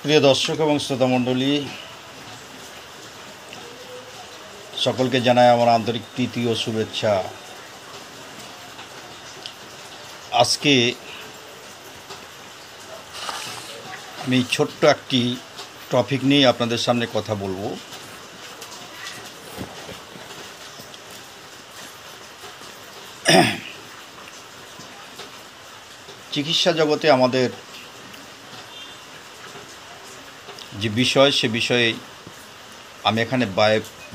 প্রিয় দর্শক এবং শ্রোতামণ্ডলী, সকলকে জানাই আমার আন্তরিক প্রীতি ও শুভেচ্ছা। আজকে আমি ছোট্ট একটি টপিক নিয়ে আপনাদের সামনে কথা বলবো। চিকিৎসা জগতে আমাদের যে বিষয়, সে বিষয়ে আমি এখানে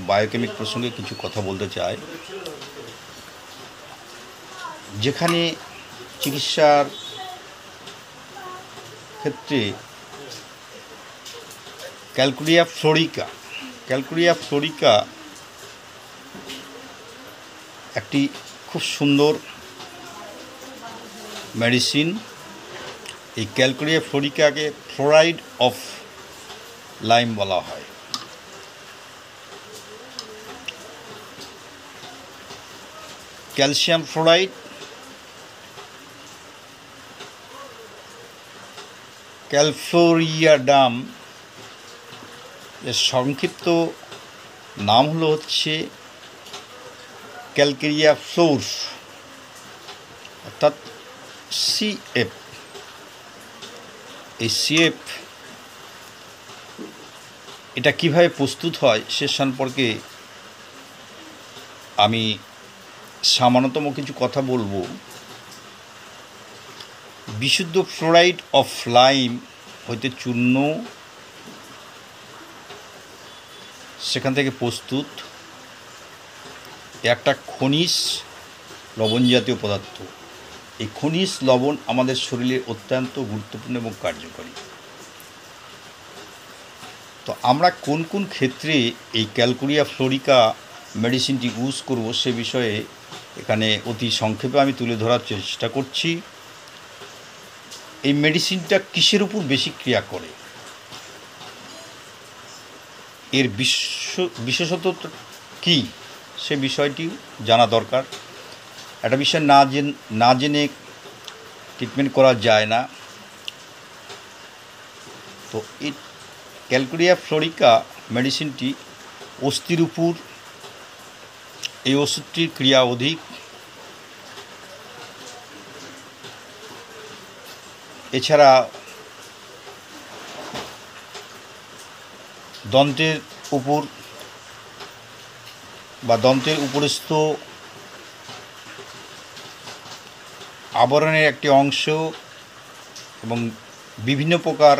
বায়োকেমিক প্রসঙ্গে কিছু কথা বলতে চাই। যেখানে চিকিৎসার ক্ষেত্রে ক্যালকুরিয়া ফ্লোরিকা একটি খুব সুন্দর মেডিসিন। এই ক্যালকুরিয়া ফ্লোরিকাকে ফ্লোরাইড অফ লাইম বলা হয়। ক্যালসিয়াম ফ্লোরাইড, ক্যালফ্লোরিয়াডাম এর সংক্ষিপ্ত নাম হচ্ছে ক্যালকেরিয়া ফ্লোরস, অর্থাৎ সিএফ। এই সিএফ এটা কিভাবে প্রস্তুত হয় সে সম্পর্কে আমি সামান্যতম কিছু কথা বলবো। বিশুদ্ধ ফ্লোরাইড অফ লাইম হইতে চূর্ণ, সেখান থেকে প্রস্তুত একটা খনিজ লবণ জাতীয় পদার্থ। এই খনিজ লবণ আমাদের শরীরে অত্যন্ত গুরুত্বপূর্ণ এবং কার্যকরী। তো আমরা কোন কোন ক্ষেত্রে এই ক্যালকুরিয়া ফ্লোরিকা মেডিসিনটি ইউজ করব সে বিষয়ে এখানে অতি সংক্ষেপে আমি তুলে ধরার চেষ্টা করছি। এই মেডিসিনটা কিসের উপর বেশি ক্রিয়া করে, এর বিশেষত কী সে বিষয়টি জানা দরকার। একটা বিষয় না জেনে ট্রিটমেন্ট করা যায় না। তো এই ক্যালকুরিয়া ফ্লোরিকা মেডিসিনটি অস্থির উপর এই ওষুধটির ক্রিয়া অধিক। এছাড়া দন্তের উপর বা দন্তের উপরস্থ আবরণের একটি অংশ এবং বিভিন্ন প্রকার